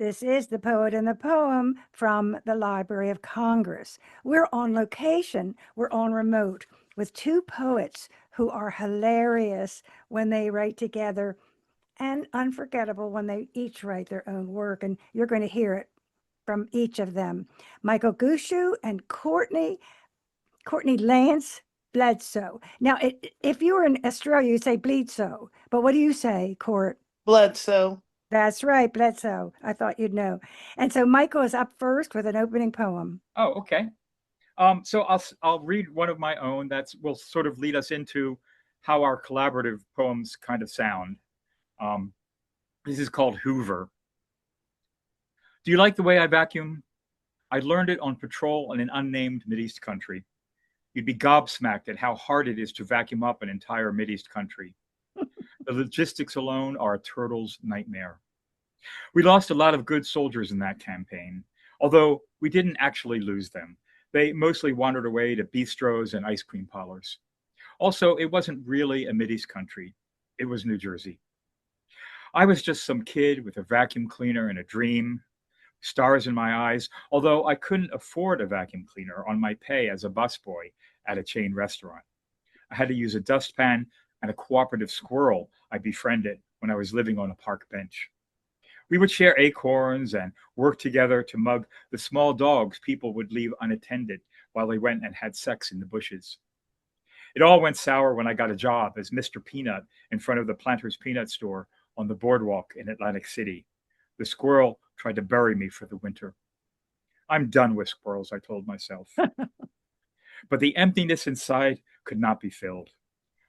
This is The Poet and the Poem from the Library of Congress. We're on location, we're on remote with two poets who are hilarious when they write together and unforgettable when they each write their own work. And you're going to hear it from each of them. Michael Gushue and Cortney Lance Bledsoe. Now, if you were in Australia, you'd say Bledsoe. But what do you say, Court? Bledsoe. That's right, Bledsoe. I thought you'd know. And so Michael is up first with an opening poem. Oh, okay. So I'll read one of my own that will sort of lead us into how our collaborative poems kind of sound. This is called Hoover. Do you like the way I vacuum? I learned it on patrol in an unnamed Mideast country. You'd be gobsmacked at how hard it is to vacuum up an entire Mideast country. The logistics alone are a turtle's nightmare. We lost a lot of good soldiers in that campaign, although we didn't actually lose them. They mostly wandered away to bistros and ice cream parlors. Also, it wasn't really a Mideast country. It was New Jersey. I was just some kid with a vacuum cleaner and a dream, stars in my eyes, although I couldn't afford a vacuum cleaner on my pay as a busboy at a chain restaurant. I had to use a dustpan and a cooperative squirrel I befriended when I was living on a park bench. We would share acorns and work together to mug the small dogs people would leave unattended while they went and had sex in the bushes. It all went sour when I got a job as Mr. Peanut in front of the Planters Peanut store on the boardwalk in Atlantic City. The squirrel tried to bury me for the winter. I'm done with squirrels, I told myself. But the emptiness inside could not be filled.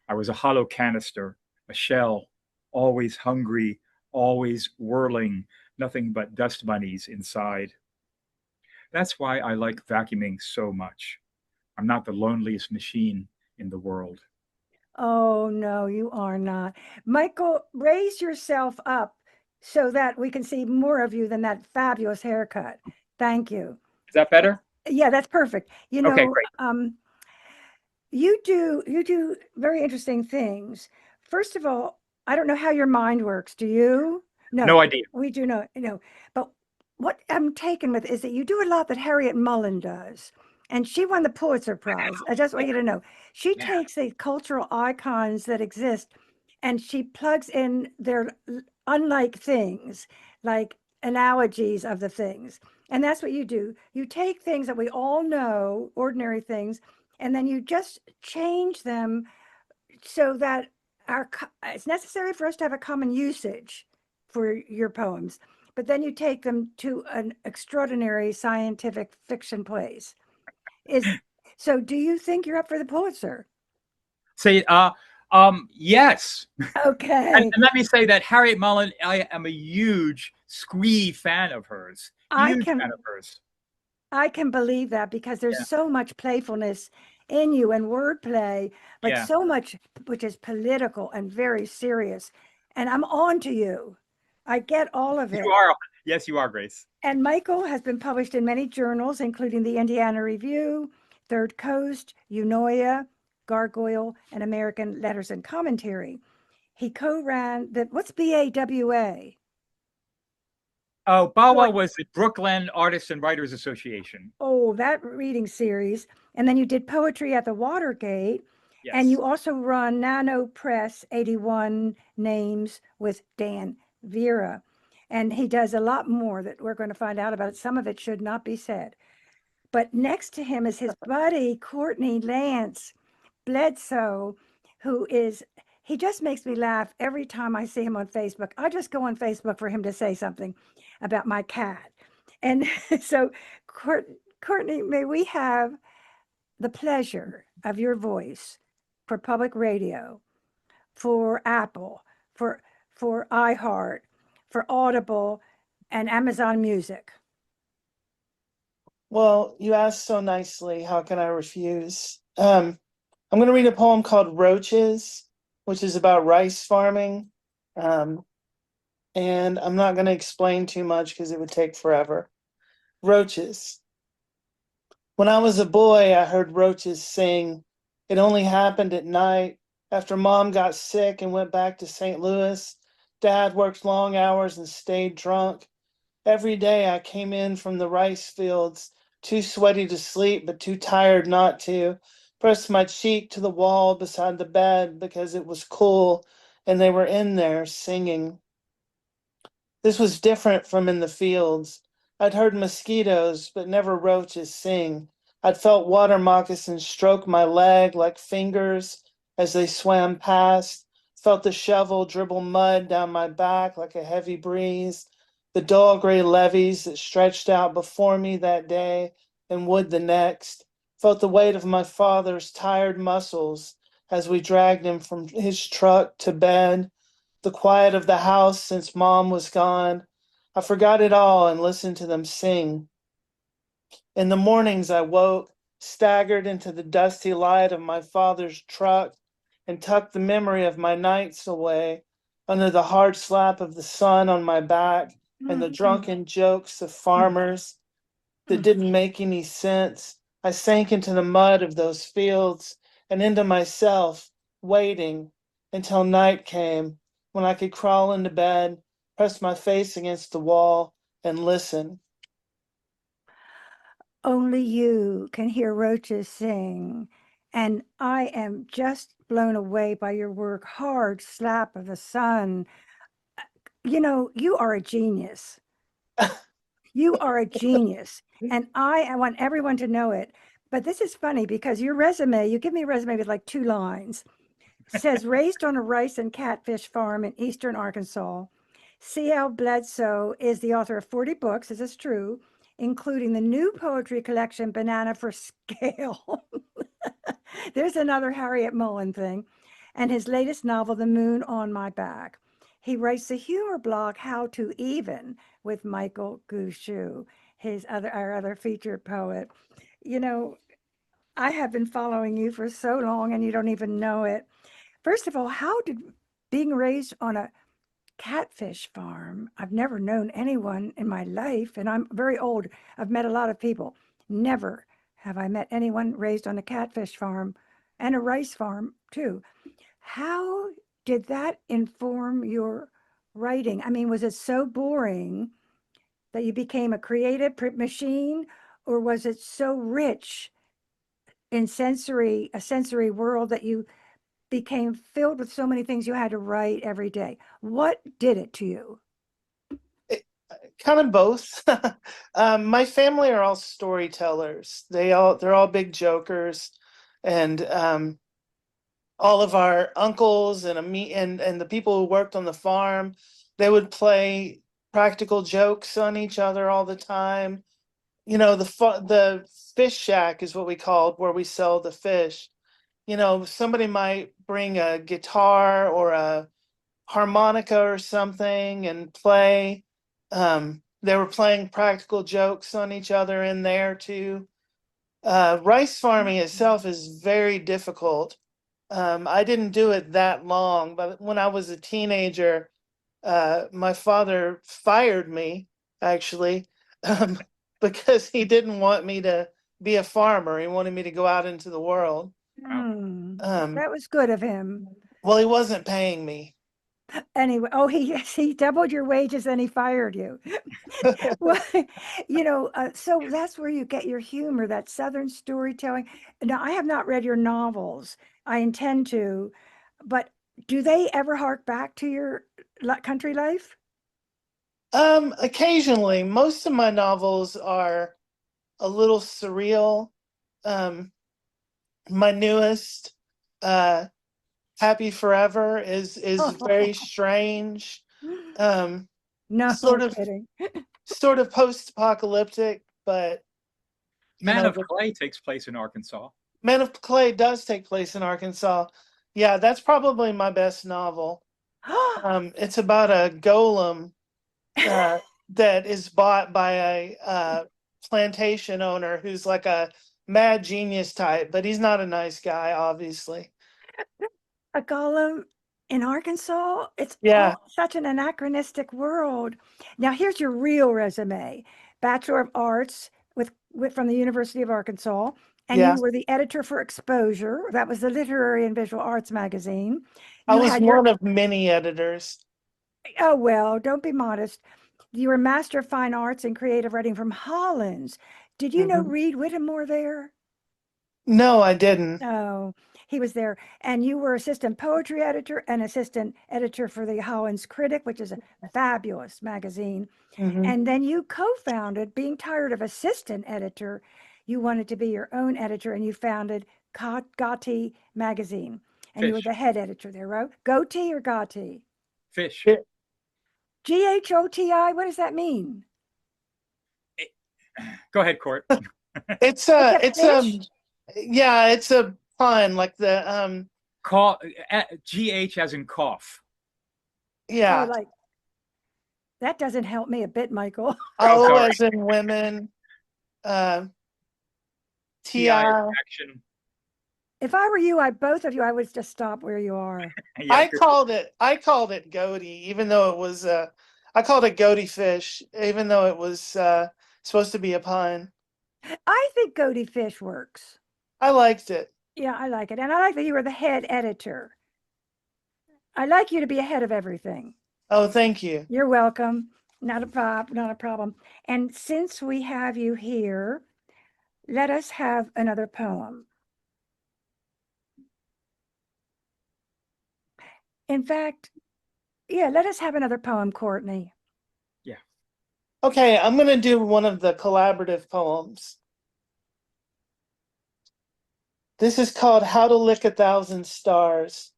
I was a hollow canister, a shell, always hungry, always whirling, nothing but dust bunnies inside. That's why I like vacuuming so much. I'm not the loneliest machine in the world. Oh, no, you are not. Michael, raise yourself up so that we can see more of you than that fabulous haircut. Thank you. Is that better? Yeah, that's perfect. Okay, great. You do very interesting things. First of all, I don't know how your mind works. Do you? No idea. We do know, but what I'm taken with is that you do a lot that Harriet Mullen does. And she won the Pulitzer Prize. I just want you to know. She takes the cultural icons that exist and she plugs in their unlike things, like analogies of the things. And that's what you do. You take things that we all know, ordinary things, and then you just change them so that it's necessary for us to have a common usage for your poems, but then you take them to an extraordinary scientific fiction place. So do you think you're up for the Pulitzer? Say, yes. Okay. And let me say that Harriet Mullen, I am a huge squee fan of hers. Huge fan of hers. I can believe that because there's so much playfulness in you and wordplay, but so much which is political and very serious. And I'm on to you. I get all of it. You are. Yes, you are, Grace. And Michael has been published in many journals, including the Indiana Review, Third Coast, Eunoia, Gargoyle, and American Letters and Commentary. He co-ran what's BAWA? Oh, BAWA was the Brooklyn Artists and Writers Association. Oh, that reading series. And then you did poetry at the Watergate. Yes. And you also run Nano Press 81 Names with Dan Vera. And he does a lot more that we're going to find out about. Some of it should not be said. But next to him is his buddy, Cortney Lance Bledsoe, he just makes me laugh every time I see him on Facebook. I just go on Facebook for him to say something about my cat. And so, Cortney, may we have the pleasure of your voice for public radio, for Apple, for iHeart, for Audible, and Amazon Music. Well, you asked so nicely. How can I refuse? I'm going to read a poem called Roaches, which is about rice farming. And I'm not going to explain too much because it would take forever. Roaches. When I was a boy, I heard roaches sing. It only happened at night after Mom got sick and went back to St. Louis. Dad worked long hours and stayed drunk. Every day I came in from the rice fields, too sweaty to sleep, but too tired not to. Pressed my cheek to the wall beside the bed because it was cool and they were in there singing. This was different from in the fields. I'd heard mosquitoes, but never roaches sing. I'd felt water moccasins stroke my leg like fingers as they swam past, felt the shovel dribble mud down my back like a heavy breeze, the dull gray levees that stretched out before me that day and would the next, felt the weight of my father's tired muscles as we dragged him from his truck to bed, the quiet of the house since mom was gone. I forgot it all and listened to them sing. In the mornings, I woke, staggered into the dusty light of my father's truck, and tucked the memory of my nights away under the hard slap of the sun on my back and the drunken jokes of farmers that didn't make any sense. I sank into the mud of those fields and into myself, waiting until night came when I could crawl into bed, press my face against the wall, and listen. Only you can hear roaches sing. And I am just blown away by your work. Hard slap of the sun. You know, you are a genius. You are a genius. And I want everyone to know it. But this is funny because your resume, you give me a resume with like 2 lines. It says raised on a rice and catfish farm in eastern Arkansas. C.L. Bledsoe is the author of 40 books, this is true, including the new poetry collection, Banana for Scale. There's another Harriet Mullen thing. And his latest novel, The Moon on My Back. He writes the humor blog, How to Even, with Michael Gushue, our other featured poet. You know, I have been following you for so long and you don't even know it. First of all, how did being raised on a catfish farm, I've never known anyone in my life, and I'm very old. I've met a lot of people. Never have I met anyone raised on a catfish farm and a rice farm, too. How did that inform your writing? I mean, was it so boring that you became a creative machine, or was it so rich in a sensory world that you became filled with so many things you had to write every day? What did it to you? Kind of both. My family are all storytellers. They're all big jokers, and all of our uncles and the people who worked on the farm, they would play practical jokes on each other all the time. You know, the fish shack is what we called where we sell the fish. You know, somebody might bring a guitar or a harmonica or something and play. They were playing practical jokes on each other in there too. Rice farming itself is very difficult. I didn't do it that long, but when I was a teenager, my father fired me actually, um, because he didn't want me to be a farmer. He wanted me to go out into the world. That was good of him. Well, he wasn't paying me. Anyway, oh, he doubled your wages and he fired you. Well, so that's where you get your humor, that Southern storytelling. Now, I have not read your novels. I intend to, but do they ever hark back to your country life? Occasionally, most of my novels are a little surreal. My newest, uh, Happy Forever is very strange. No Sort of kidding. post-apocalyptic, but Man of Clay takes place in Arkansas. Man of Clay does take place in Arkansas. Yeah, that's probably my best novel. It's about a golem that is bought by a plantation owner who's like a mad genius type, but he's not a nice guy, obviously. A golem in Arkansas? It's Yeah, such an anachronistic world. Now, here's your real resume. Bachelor of Arts from the University of Arkansas, and yeah. you were the editor for Exposure. That was the literary and visual arts magazine. I You was had your one of many editors. Oh, well, don't be modest. You were Master of Fine Arts and Creative Writing from Hollins. Did you know Mhm. Reed Whittemore there? No, I didn't. No, he was there. And you were assistant poetry editor and assistant editor for the Hollins Critic, which is a fabulous magazine. Mhm. And then you co-founded, being tired of assistant editor, you wanted to be your own editor and you founded Gotti magazine. And you were Fish. the head editor there, right? Gotti or Gotti? Fish. It- Ghoti, what does that mean? Go ahead, Court. It's Like a, a it's a, fish? yeah, it's a pun, like the, Cough. GH as in cough. Oh, yeah, like that doesn't help me a bit, Michael. Oh, O sorry. as in women, uh, TI TI. action. If I were you, both of you, I would just stop where you are. Yeah, I called it goatee, even though it was, I called it goatee fish, even though it was, supposed to be a pun. I think Goaty Fish works. I liked it. Yeah, I like it. And I like that you were the head editor. I like you to be ahead of everything. Oh, thank you. You're welcome. Not a problem. And since we have you here, let us have another poem. In fact, yeah, let us have another poem, Courtney. Yeah. Okay, I'm gonna do one of the collaborative poems. This is called How to Lick 1,000 Stars.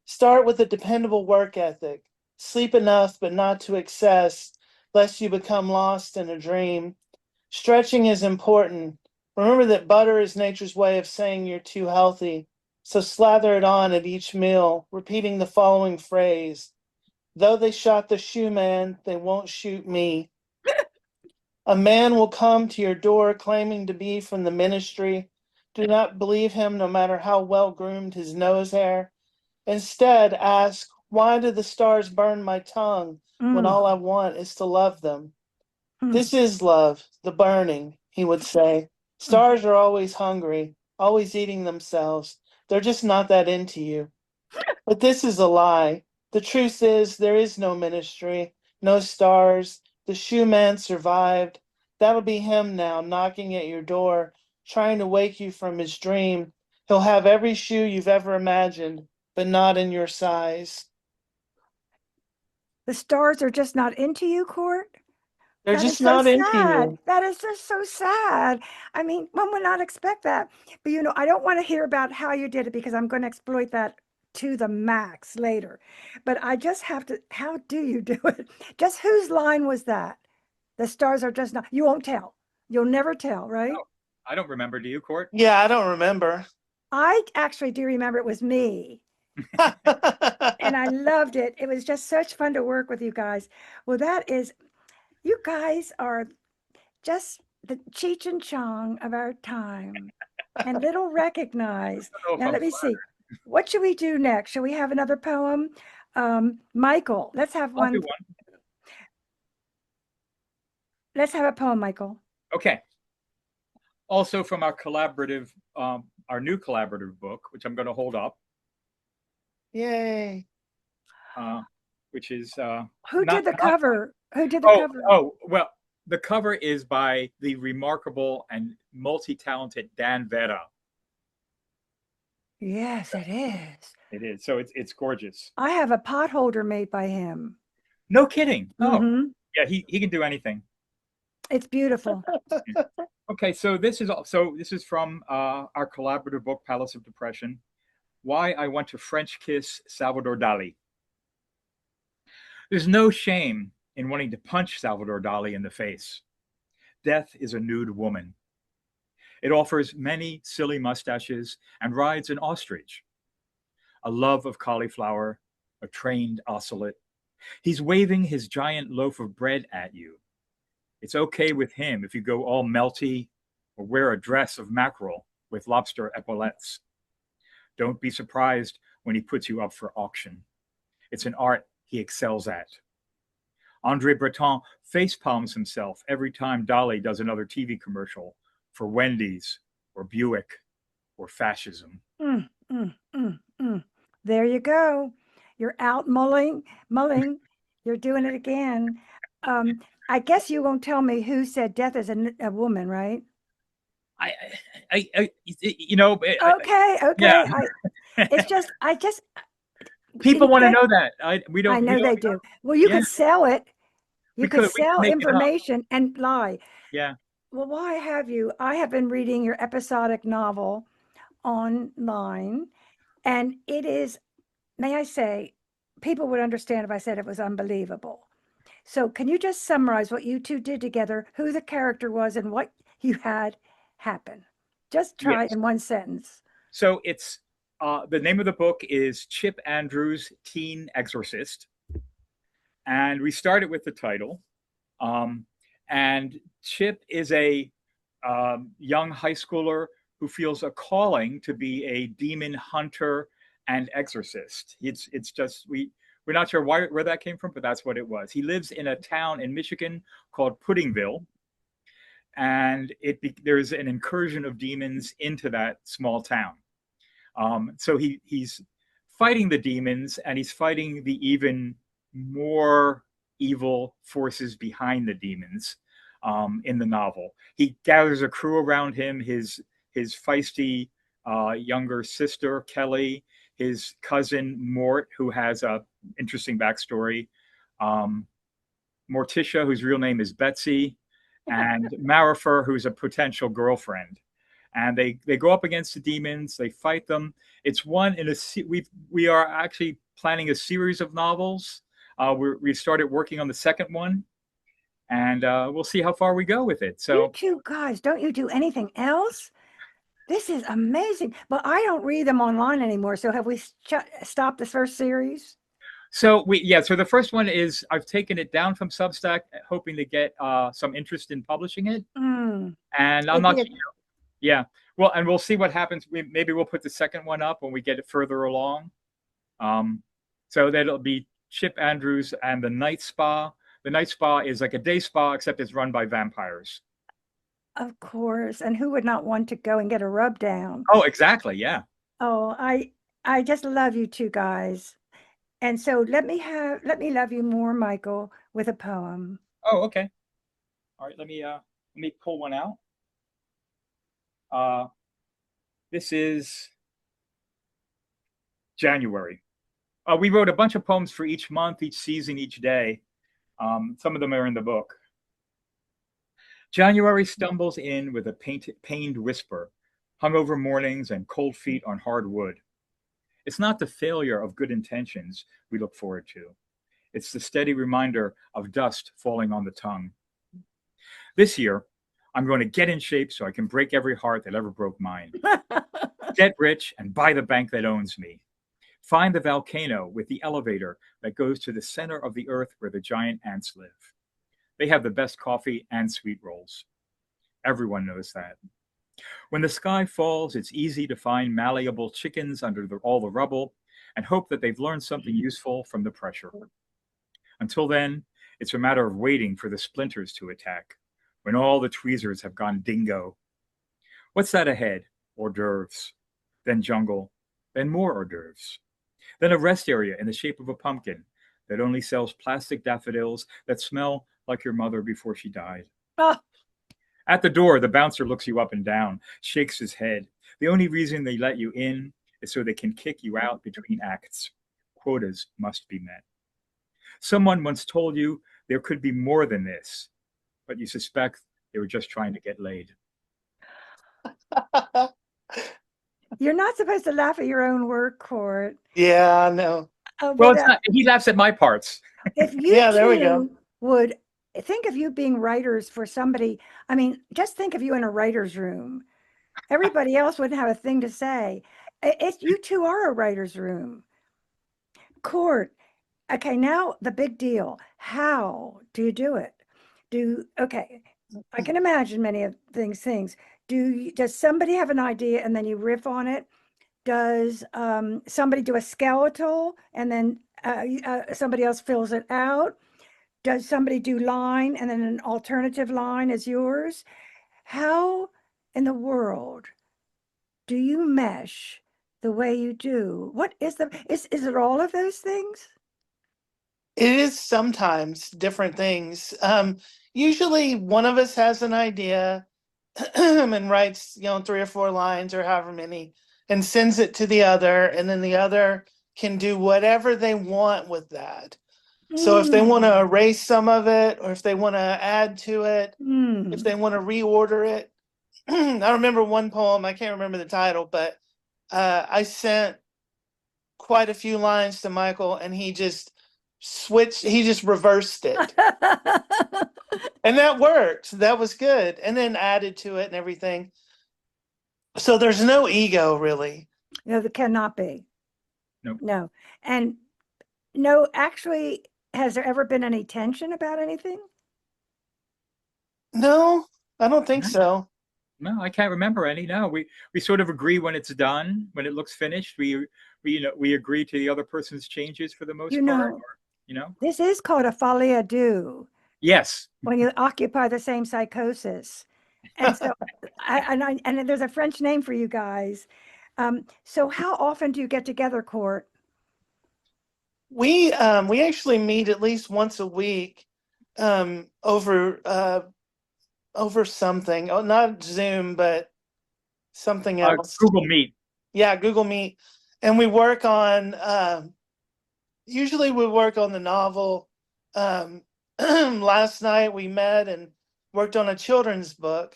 Start with a dependable work ethic. Sleep enough, but not to excess, lest you become lost in a dream. Stretching is important. Remember that butter is nature's way of saying you're too healthy. So slather it on at each meal, repeating the following phrase: though they shot the shoe man, they won't shoot me. A man will come to your door claiming to be from the ministry. Do not believe him, no matter how well groomed his nose hair. Instead, ask, why do the stars burn my tongue when Mm, all I want is to love them? mm, This is love, the burning, he would say. mm. Stars are always hungry, always eating themselves. They're just not that into you. But this is a lie. The truth is, there is no ministry, no stars. The shoe man survived. That'll be him now, knocking at your door, trying to wake you from his dream. He'll have every shoe you've ever imagined, but not in your size. The stars are just not into you, Court? They're That is just so not into sad. you. That is just so sad. I mean, one would not expect that. But I don't want to hear about how you did it because I'm going to exploit that to the max later. But I just have to, how do you do it? Just whose line was that? The stars are just not, you won't tell. You'll never tell, right? Oh, I don't remember. Do you, Court? Yeah, I don't remember. I actually do remember it was me. And I loved it. It was just such fun to work with you guys. Well, you guys are just the Cheech and Chong of our time and little recognized. I don't know if Now, I'm let me flattered. see. What should we do next? Shall we have another poem? Michael, let's have I'll do one. one. Let's have a poem, Michael. Okay. Also from our new collaborative book, which I'm going to hold up, Yay. which is Who not did the not. cover? Who did the cover? Well, the cover is by the remarkable and multi-talented Dan Vera. Yes, it is. It is. So it's gorgeous. I have a pot holder made by him. No kidding. Oh, Hmm. yeah, he can do anything. It's beautiful. Okay, so this is from our collaborative book, Palace of Depression. Why I Want to French Kiss Salvador Dali. There's no shame in wanting to punch Salvador Dali in the face. Death is a nude woman. It offers many silly mustaches and rides an ostrich. A love of cauliflower, a trained ocelot. He's waving his giant loaf of bread at you. It's okay with him if you go all melty or wear a dress of mackerel with lobster epaulettes. Don't be surprised when he puts you up for auction. It's an art he excels at. Andre Breton facepalms himself every time Dali does another TV commercial for Wendy's or Buick or fascism. Mm, mm, mm, mm. There you go. You're out mulling You're doing it again. I guess you won't tell me who said death is a woman, right? I, you know, Okay, yeah. okay. It's just, can People you want to get, know that. I We know don't they know. do. Well, you Yeah, could sell it. You could we could sell make it up. information and lie. Yeah. Well, why have you? I have been reading your episodic novel online, and it is, may I say, people would understand if I said it was unbelievable. So, can you just summarize what you two did together, who the character was, and what you had happen? Just try Yes. in one sentence. So it's the name of the book is Chip Andrews, Teen Exorcist, and we started with the title. Um, and Chip is a young high schooler who feels a calling to be a demon hunter and exorcist. It's just we're not sure where that came from, but that's what it was. He lives in a town in Michigan called Puddingville, and there's an incursion of demons into that small town. So he's fighting the demons, and he's fighting the even more evil forces behind the demons in the novel. He gathers a crew around him: his feisty younger sister Kelly, his cousin Mort, who has a interesting backstory, um, Morticia, whose real name is Betsy, and Marifer, who's a potential girlfriend. And they go up against the demons. They fight them. It's one in a we are actually planning a series of novels. We've started working on the second one, and we'll see how far we go with it. You So two guys, don't you do anything else? This is amazing. But I don't read them online anymore. So, have we stopped the first series? so the first one is I've taken it down from Substack, hoping to get some interest in publishing it. Mm, And I'm it'd be not a, Yeah. Well, and we'll see what happens. Maybe we'll put the second one up when we get it further along. Um, so that'll be Chip Andrews and the Night Spa. The Night Spa is like a day spa, except it's run by vampires. of course. And who would not want to go and get a rub down? Oh, exactly. Yeah. Oh, I just love you two guys. And so let me love you more, Michael, with a poem. Oh, okay. All right. Let me pull one out. Uh, this is January. We wrote a bunch of poems for each month, each season, each day. Some of them are in the book. January stumbles in with a pained whisper, hungover mornings and cold feet on hard wood. It's not the failure of good intentions we look forward to. It's the steady reminder of dust falling on the tongue. This year, I'm going to get in shape so I can break every heart that ever broke mine. Get rich and buy the bank that owns me. Find the volcano with the elevator that goes to the center of the earth where the giant ants live. They have the best coffee and sweet rolls. Everyone knows that. When the sky falls, it's easy to find malleable chickens under all the rubble and hope that they've learned something useful from the pressure. Until then, it's a matter of waiting for the splinters to attack, when all the tweezers have gone dingo. What's that ahead? Hors d'oeuvres. Then jungle. Then more hors d'oeuvres. Then a rest area in the shape of a pumpkin that only sells plastic daffodils that smell like your mother before she died. Oh, At the door, the bouncer looks you up and down, shakes his head. The only reason they let you in is so they can kick you out between acts. Quotas must be met. Someone once told you there could be more than this, but you suspect they were just trying to get laid. you're not supposed to laugh at your own work, Court. Yeah, I know. Oh, Well, but it's not. He laughs at my parts. if you Yeah, there we go. two would think of you being writers for somebody, I mean, just think of you in a writer's room. Everybody else wouldn't have a thing to say. It's you two are a writer's room. Court. Okay, now the big deal. How do you do it? Okay, I can imagine many of things. Does somebody have an idea and then you riff on it? Does somebody do a skeletal and then somebody else fills it out? Does somebody do line and then an alternative line is yours? How in the world do you mesh the way you do? What is is it all of those things? It is sometimes different things. Usually one of us has an idea and writes, 3 or 4 lines or however many and sends it to the other, and then the other can do whatever they want with that. So if they want to erase some of it, or if they want to add to it, if they want to reorder it. I remember one poem, I can't remember the title, but I sent quite a few lines to Michael, and he just reversed it. And that worked. That was good. And then added to it and everything. So there's no ego, really. No, there cannot be. Nope. No. And no, actually, has there ever been any tension about anything? No, I don't think No. so. No, I can't remember any. No, we sort of agree when it's done, when it looks finished. We agree to the other person's changes for the most part. This is called a folie à deux. Yes. When you occupy the same psychosis. And so, and there's a French name for you guys. So how often do you get together, Court? We actually meet at least once a week, over something. Oh, not Zoom, but something else. Google Meet. Yeah, Google Meet. And we work on, usually we work on the novel. Last night we met and worked on a children's book,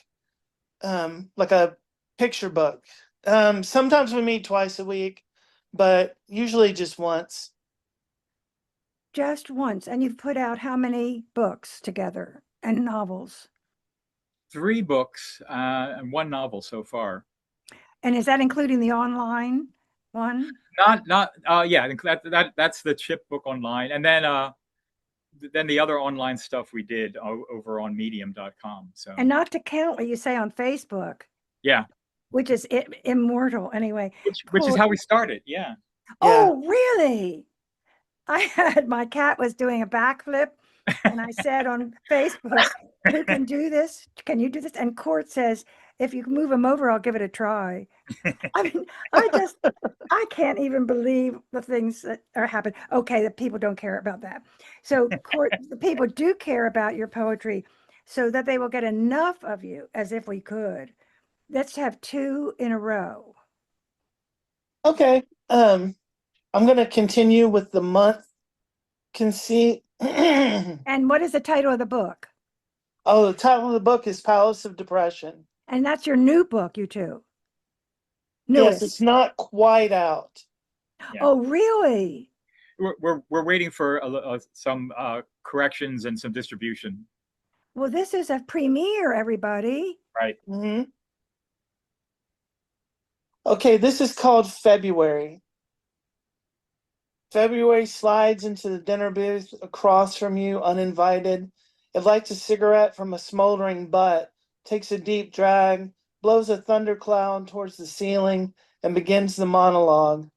like a picture book. Sometimes we meet twice a week, but usually just once. Just once. And you've put out how many books together and novels? 3 books and 1 novel so far. And is that including the online one? Yeah, that's the chipbook online, and then the other online stuff we did over on medium.com. So, and not to count what you say on Facebook. Yeah. Which is immortal anyway. Which is how we started. Yeah. Oh, really? My cat was doing a backflip, and I said on Facebook, who can do this? Can you do this? And Court says, if you can move him over, I'll give it a try. I mean, I can't even believe the things that are happening. Okay, the people don't care about that. So, Court, the people do care about your poetry so that they will get enough of you, as if we could. Let's have 2 in a row. Okay. I'm going to continue with the month conceit. And what is the title of the book? Oh, the title of the book is Palace of Depression. And that's your new book, you two. Newest. Yes, it's not quite out. Yeah. Oh, really? We're waiting for some corrections and some distribution. Well, this is a premiere, everybody. Right. Mm-hmm. Okay, this is called February. February slides into the dinner booth across from you, uninvited. It lights a cigarette from a smoldering butt, takes a deep drag, blows a thundercloud towards the ceiling, and begins the monologue.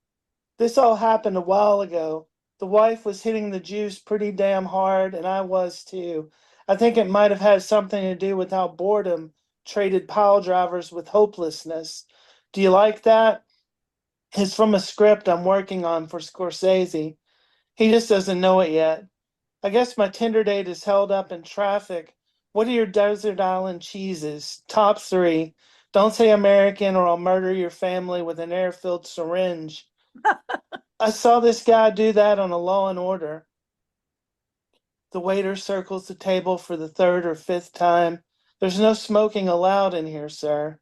This all happened a while ago. The wife was hitting the juice pretty damn hard, and I was too. I think it might have had something to do with how boredom traded pile drivers with hopelessness. Do you like that? It's from a script I'm working on for Scorsese. He just doesn't know it yet. I guess my Tinder date is held up in traffic. What are your desert island cheeses? Top 3. Don't say American or I'll murder your family with an air-filled syringe. I saw this guy do that on a Law and Order. The waiter circles the table for the 3rd or 5th time. There's no smoking allowed in here, sir.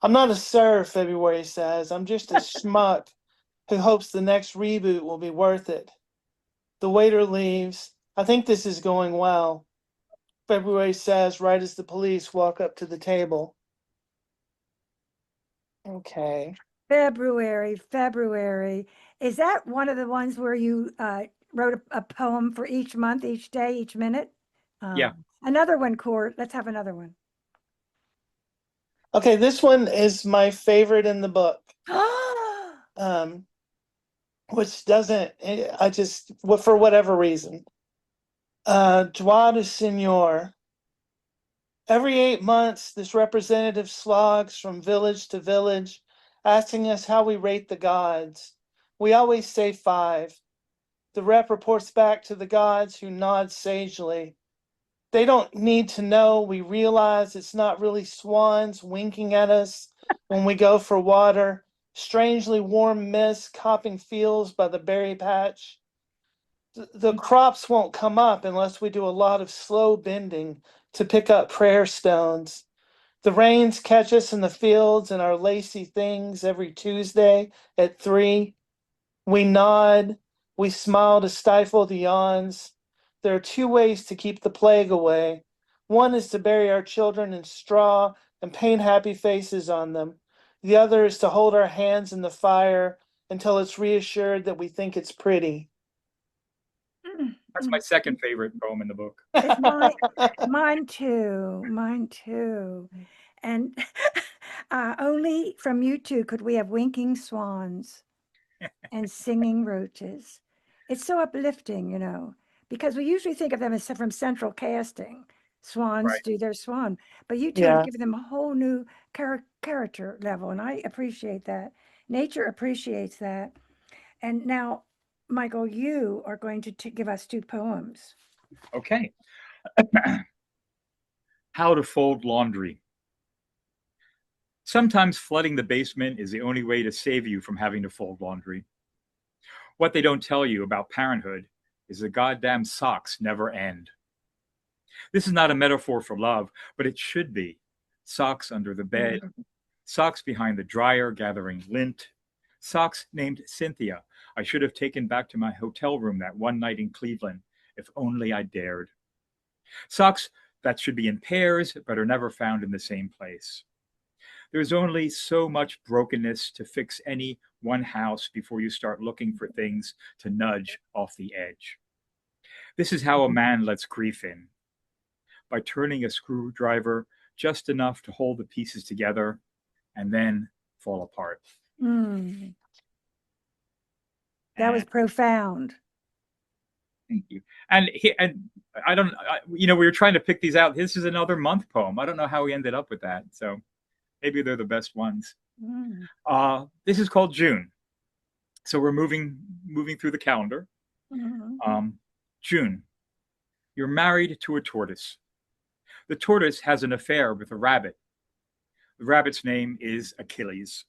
I'm not a sir, February says. I'm just a schmuck who hopes the next reboot will be worth it. The waiter leaves. I think this is going well, February says right as the police walk up to the table. Okay. February. Is that one of the ones where you wrote a poem for each month, each day, each minute? Yeah. Another one, Court. Let's have another one. Okay, this one is my favorite in the book. Which doesn't, for whatever reason. Joie de Seigneur. Every 8 months, this representative slogs from village to village, asking us how we rate the gods. We always say 5. The rep reports back to the gods, who nod sagely. They don't need to know we realize it's not really swans winking at us when we go for water, strangely warm mist copping fields by the berry patch. The crops won't come up unless we do a lot of slow bending to pick up prayer stones. The rains catch us in the fields and our lacy things every Tuesday at 3. We nod, we smile to stifle the yawns. There are 2 ways to keep the plague away. One is to bury our children in straw and paint happy faces on them. The other is to hold our hands in the fire until it's reassured that we think it's pretty. That's my second favorite poem in the book. It's mine too. Mine too. And only from you two could we have winking swans and singing roaches. It's so uplifting, you know, because we usually think of them as from central casting. Swans Right. do their swan, but you two Yeah. have given them a whole new character level, and I appreciate that. Nature appreciates that. And now, Michael, you are going to give us 2 poems. Okay. How to fold laundry. Sometimes flooding the basement is the only way to save you from having to fold laundry. What they don't tell you about parenthood is the goddamn socks never end. This is not a metaphor for love, but it should be. Socks under the bed, socks behind the dryer gathering lint, socks named Cynthia I should have taken back to my hotel room that one night in Cleveland, if only I dared. Socks that should be in pairs but are never found in the same place. There's only so much brokenness to fix any one house before you start looking for things to nudge off the edge. This is how a man lets grief in, by turning a screwdriver just enough to hold the pieces together and then fall apart. Mm. That was And profound. thank you. And I don't, we were trying to pick these out. This is another month poem. I don't know how we ended up with that. So maybe they're the best ones. Mm. This is called June. So we're moving through the calendar. Mhm. June, you're married to a tortoise. The tortoise has an affair with a rabbit. The rabbit's name is Achilles.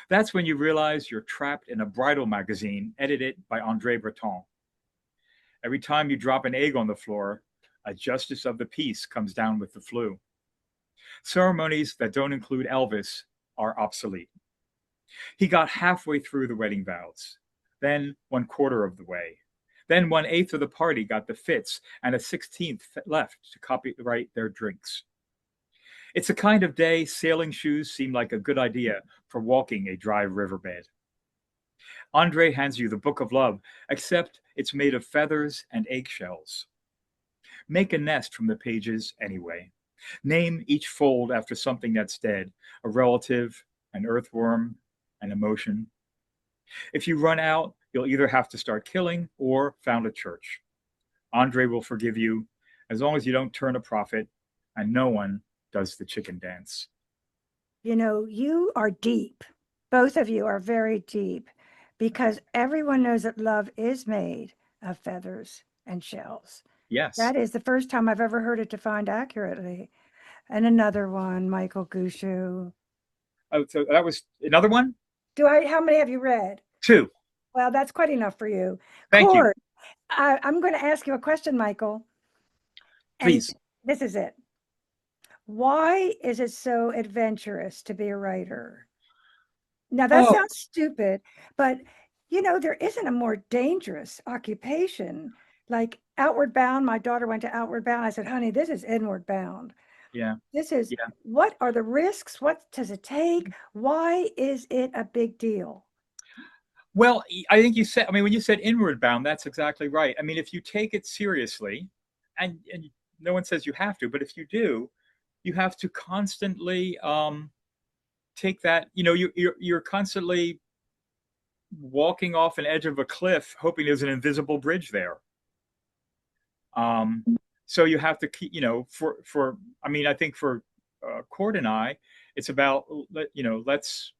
That's when you realize you're trapped in a bridal magazine edited by Andre Breton. Every time you drop an egg on the floor, a justice of the peace comes down with the flu. Ceremonies that don't include Elvis are obsolete. He got halfway through the wedding vows, then 1/4 of the way. Then 1/8 of the party got the fits, and a 16th left to copyright their drinks. It's a kind of day sailing shoes seem like a good idea for walking a dry riverbed. Andre hands you the book of love, except it's made of feathers and eggshells. Make a nest from the pages anyway. Name each fold after something that's dead, a relative, an earthworm, an emotion. If you run out, you'll either have to start killing or found a church. Andre will forgive you as long as you don't turn a profit and no one does the chicken dance. You know, you are deep. Both of you are very deep because everyone knows that love is made of feathers and shells. Yes. That is the first time I've ever heard it defined accurately. And another one, Michael Gushue. Oh, so that was another one? How many have you read? 2. Well, that's quite enough for you. Thank you. Cord, I'm going to ask you a question, Michael. Please. And this is it. Why is it so adventurous to be a writer? Now, that sounds stupid, but you know, there isn't a more dangerous occupation. Like Outward Bound, my daughter went to Outward Bound. I said, honey, this is Inward Bound. Yeah. This is, Yeah. what are the risks? What does it take? Why is it a big deal? Well, I think you said, when you said inward bound, that's exactly right. I mean, if you take it seriously, and no one says you have to, but if you do, you have to constantly take that, you're constantly walking off an edge of a cliff, hoping there's an invisible bridge there. So you have to keep, I think for Cord and I, it's about, let's,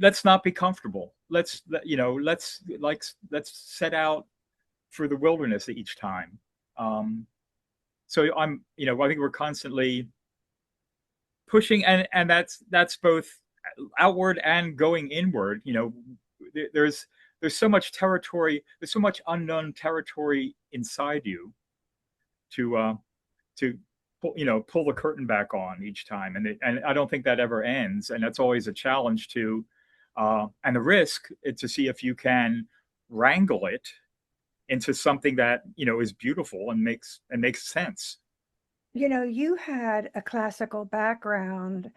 let's not be comfortable. Let's set out for the wilderness each time. So I think we're constantly pushing, and that's both outward and going inward. There's so much territory, there's so much unknown territory inside you to pull the curtain back on each time, and I don't think that ever ends, and that's always a challenge and the risk is to see if you can wrangle it into something that is beautiful and makes sense. You had a classical background.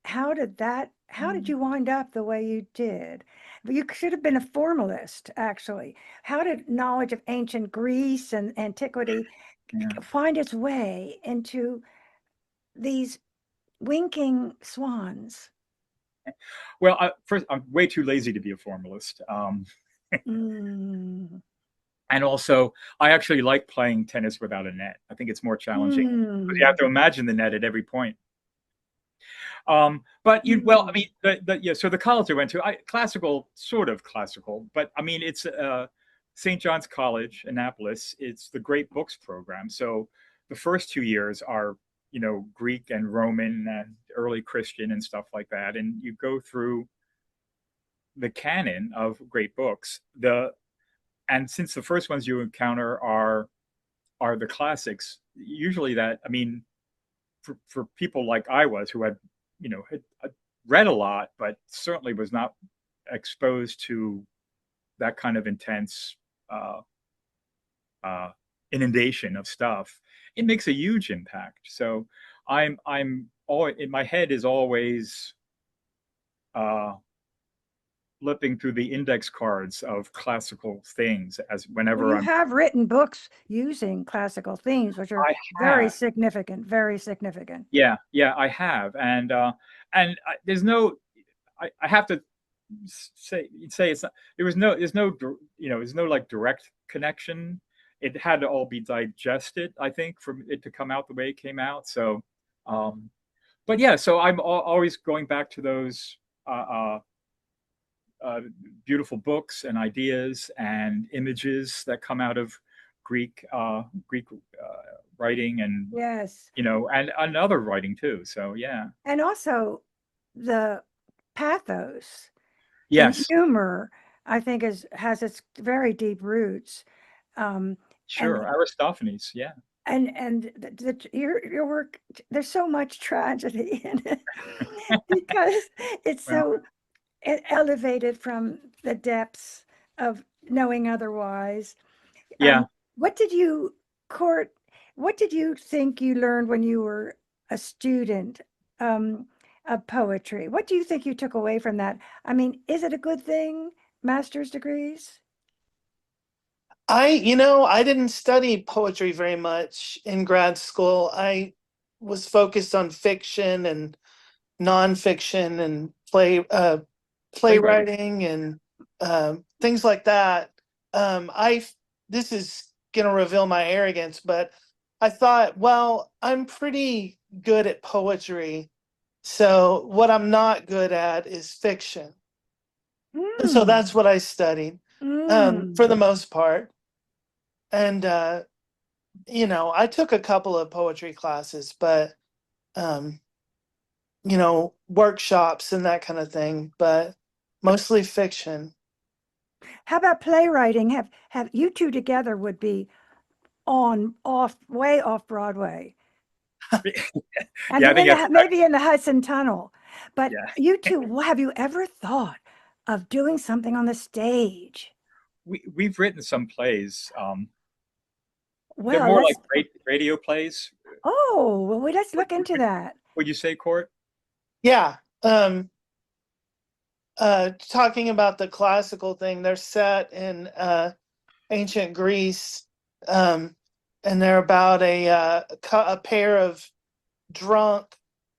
How did you wind up the way you did? You should have been a formalist, actually. How did knowledge of ancient Greece and antiquity find its way into these winking swans? Well, first, I'm way too lazy to be a formalist. Mm. And also, I actually like playing tennis without a net. I think it's more challenging because you have to imagine the net at every point. But I mean, so the college I went to, sort of classical, but I mean, it's St. John's College, Annapolis. It's the Great Books program. So the first 2 years are, Greek and Roman and early Christian and stuff like that. And you go through the canon of great books. And since the first ones you encounter are the classics, usually for people like I was, who had read a lot, but certainly was not exposed to that kind of intense inundation of stuff, it makes a huge impact. So I'm always, in my head is always flipping through the index cards of classical things as whenever you have written books using classical themes, which are very significant, very significant. Yeah, I have, and there's no, I have to say it's not, there's no like direct connection. It had to all be digested, I think, for it to come out the way it came out. So, but yeah, so I'm always going back to those beautiful books and ideas and images that come out of Greek writing, and yes, and other writing too. So yeah, and also the pathos, yes, and humor, I think has its very deep roots. Sure, Aristophanes, yeah. And your work, there's so much tragedy in it because it's so elevated from the depths of knowing otherwise. Yeah. What did you think you learned when you were a student of poetry? What do you think you took away from that? I mean, is it a good thing, master's degrees? I didn't study poetry very much in grad school. I was focused on fiction and nonfiction and playwriting and things like that. This is gonna reveal my arrogance, but I thought, well, I'm pretty good at poetry, so what I'm not good at is fiction. And so that's what I studied for the most part. And I took a couple of poetry classes, but workshops and that kind of thing, but mostly fiction. How about playwriting? Have you two together would be way off Broadway. And yeah, maybe in the Hudson Tunnel. But you two, have you ever thought of doing something on the stage? We've written some plays. Well, they're more like radio plays. Oh, well, let's look into that. Would you say, Court? Yeah. Talking about the classical thing, they're set in ancient Greece, and they're about a pair of drunk,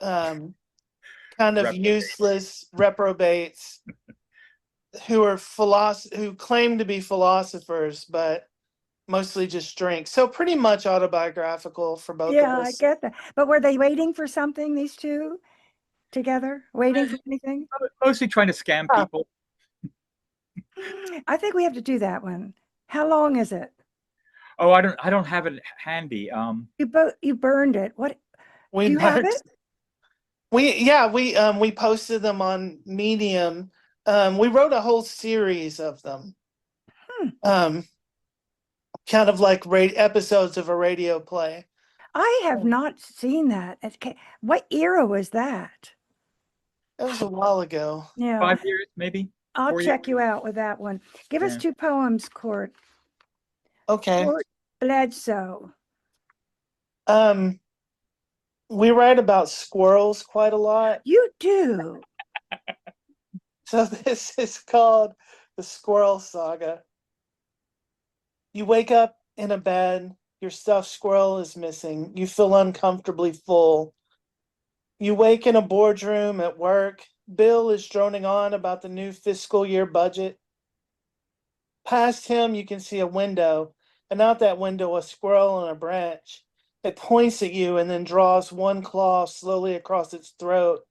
kind of useless reprobates who claim to be philosophers, but mostly just drink. So pretty much autobiographical for both of us. Yeah, I get that. But were they waiting for something, these two? together, waiting for anything? Mostly trying to scam Ah, people. I think we have to do that one. How long is it? Oh, I don't have it handy. You burned it. What we do you have burnt. it? We posted them on Medium. We wrote a whole series of them. Hmm. Kind of like episodes of a radio play. I have not seen that. What era was that? That was a while ago. Yeah, 5 years, maybe I'll 4 years. check you out with that one. Give us Yeah. 2 poems, Court. Okay. Court Bledsoe. Um, we write about squirrels quite a lot. You do. So this is called the Squirrel Saga. You wake up in a bed, your stuffed squirrel is missing. You feel uncomfortably full. You wake in a boardroom at work. Bill is droning on about the new fiscal year budget. Past him, you can see a window, and out that window, a squirrel on a branch. It points at you and then draws one claw slowly across its throat.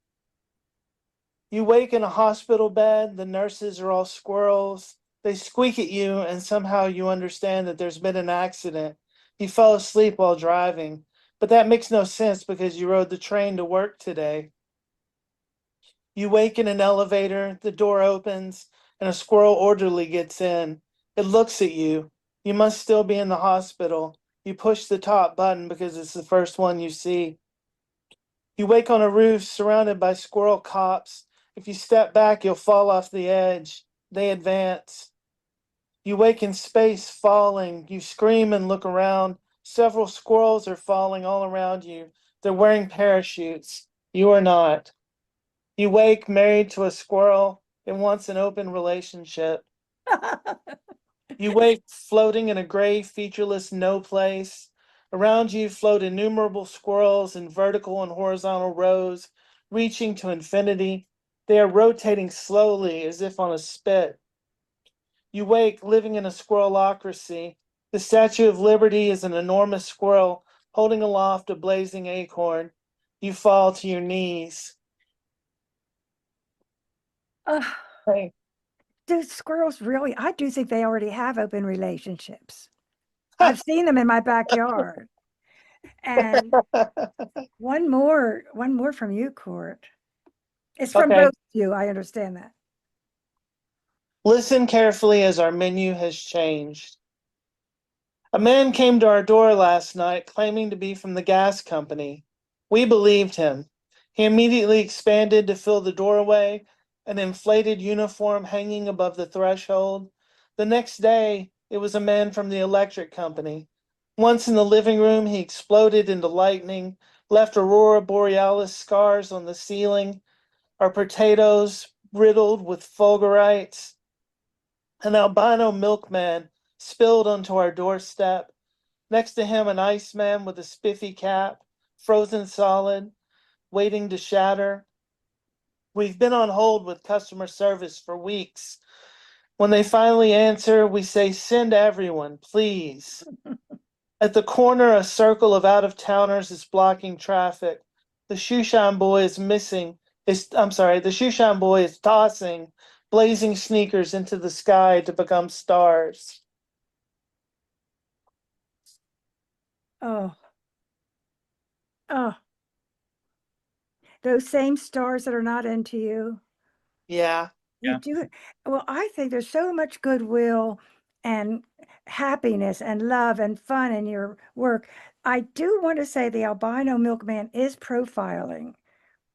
You wake in a hospital bed, the nurses are all squirrels. They squeak at you, and somehow you understand that there's been an accident. You fell asleep while driving, but that makes no sense because you rode the train to work today. You wake in an elevator, the door opens, and a squirrel orderly gets in. It looks at you. You must still be in the hospital. You push the top button because it's the first one you see. You wake on a roof surrounded by squirrel cops. If you step back, you'll fall off the edge. They advance. You wake in space falling. You scream and look around. Several squirrels are falling all around you. They're wearing parachutes. You are not. You wake married to a squirrel. It wants an open relationship. You wake floating in a gray, featureless no place. Around you float innumerable squirrels in vertical and horizontal rows, reaching to infinity. They are rotating slowly as if on a spit. You wake living in a squirrelocracy. The Statue of Liberty is an enormous squirrel holding aloft a blazing acorn. You fall to your knees. Ugh, Hey. do squirrels really? I do think they already have open relationships. I've seen them in my backyard. And one more from you, Court. It's from Okay. both of you. I understand that. Listen carefully as our menu has changed. A man came to our door last night claiming to be from the gas company. We believed him. He immediately expanded to fill the doorway, an inflated uniform hanging above the threshold. The next day, it was a man from the electric company. Once in the living room, he exploded into lightning, left aurora borealis scars on the ceiling, our potatoes riddled with fulgurites. An albino milkman spilled onto our doorstep. Next to him, an iceman with a spiffy cap, frozen solid, waiting to shatter. We've been on hold with customer service for weeks. When they finally answer, we say, "Send everyone, please." At the corner, a circle of out-of-towners is blocking traffic. The shoeshine boy is missing. The shoeshine boy is tossing blazing sneakers into the sky to become stars. Oh, oh, those same stars that are not into you. Yeah. You Yeah. do. Well, I think there's so much goodwill and happiness and love and fun in your work. I do want to say the albino milkman is profiling,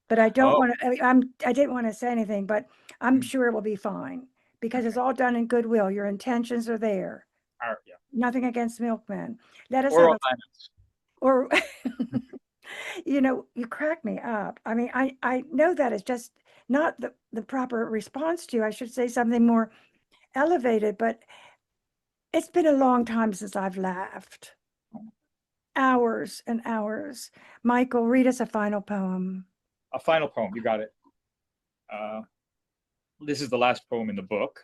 but I don't Oh, want to, I didn't want to say anything, but I'm sure it will be fine because it's okay. all done in goodwill. Your intentions are there. Yeah. Nothing against milkmen. Let us Or have a, albinos. or you crack me up. I mean, I know that is just not the proper response to you. I should say something more elevated, but it's been a long time since I've laughed. Hours and hours. Michael, read us a final poem. A final poem. You got it. Uh, this is the last poem in the book.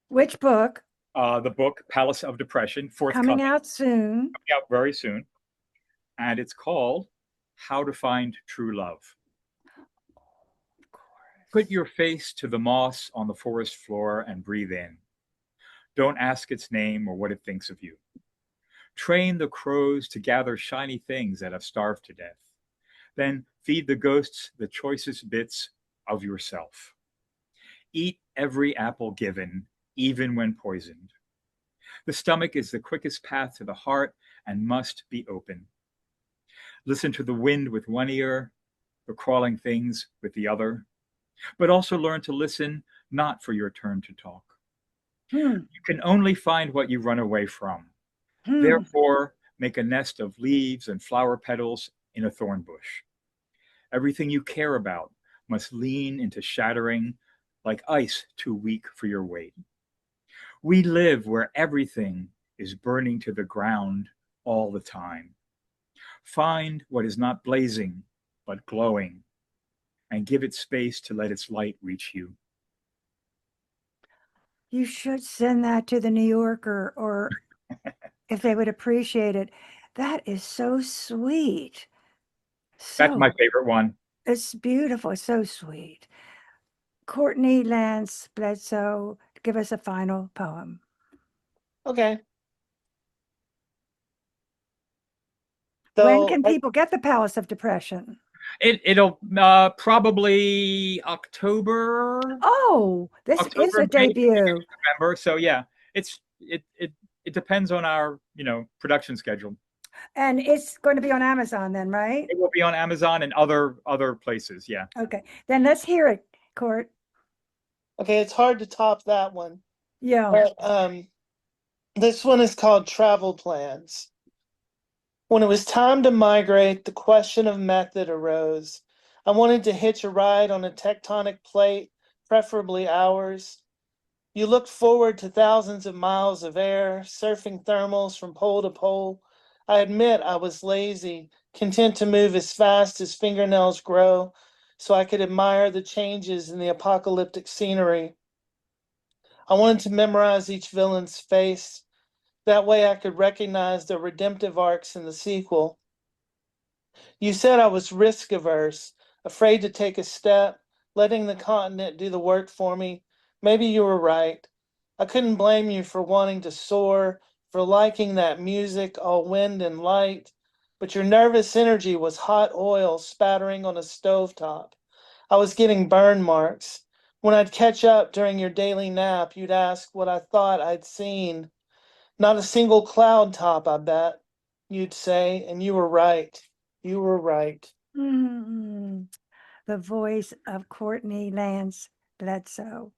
Which book? The book Palace of Depression, Coming forthcoming, out soon. coming out very soon, and it's called How to Find True Love. Put your face to the moss on the forest floor and breathe in. Don't ask its name or what it thinks of you. Train the crows to gather shiny things that have starved to death. Then feed the ghosts the choicest bits of yourself. Eat every apple given, even when poisoned. The stomach is the quickest path to the heart and must be open. Listen to the wind with one ear, the crawling things with the other, but also learn to listen not for your turn to talk. Hmm. You can only find what you run away from. Therefore, make a nest of leaves and flower petals in a thorn bush. Everything you care about must lean into shattering like ice too weak for your weight. We live where everything is burning to the ground all the time. Find what is not blazing, but glowing, and give it space to let its light reach you. You should send that to the New Yorker, or if they would appreciate it. That is so sweet. That's my So favorite one. it's beautiful. It's so sweet. Courtney Lance Bledsoe, give us a final poem. Okay. When So can people get the Palace of Depression? It'll probably October, Oh, this is a May, debut. November. So yeah, it depends on our production schedule. And it's going to be on Amazon then, right? It will be on Amazon and other places. Yeah. Okay. Then let's hear it, Court. okay, it's hard to top that one. Yeah. But this one is called Travel Plans. When it was time to migrate, the question of method arose. I wanted to hitch a ride on a tectonic plate, preferably ours. You looked forward to thousands of miles of air, surfing thermals from pole to pole. I admit I was lazy, content to move as fast as fingernails grow, so I could admire the changes in the apocalyptic scenery. I wanted to memorize each villain's face. That way I could recognize their redemptive arcs in the sequel. You said I was risk averse, afraid to take a step, letting the continent do the work for me. Maybe you were right. I couldn't blame you for wanting to soar, for liking that music, all wind and light. But your nervous energy was hot oil spattering on a stovetop. I was getting burn marks. When I'd catch up during your daily nap, you'd ask what I thought I'd seen. Not a single cloud top, I bet, you'd say, and you were right. You were right. Mm, the voice of Courtney Lance Bledsoe.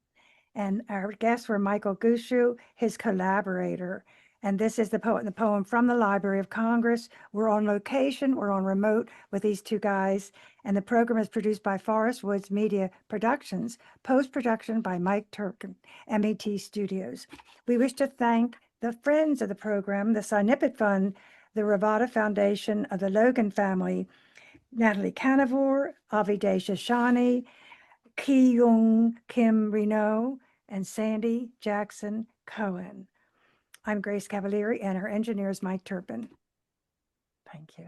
And our guests were Michael Gushue, his collaborator. And this is the poem from the Library of Congress. We're on location, we're on remote with these two guys. And the program is produced by Forest Woods Media Productions, post-production by Mike Turkin, MET Studios. We wish to thank the friends of the program, the Sinipit Fund, the Ravada Foundation of the Logan family, Natalie Canavore, Aviday Shashani, Ki Young Kim Reno, and Sandy Jackson Cohen. I'm Grace Cavalieri, and our engineer is Mike Turpin. Thank you.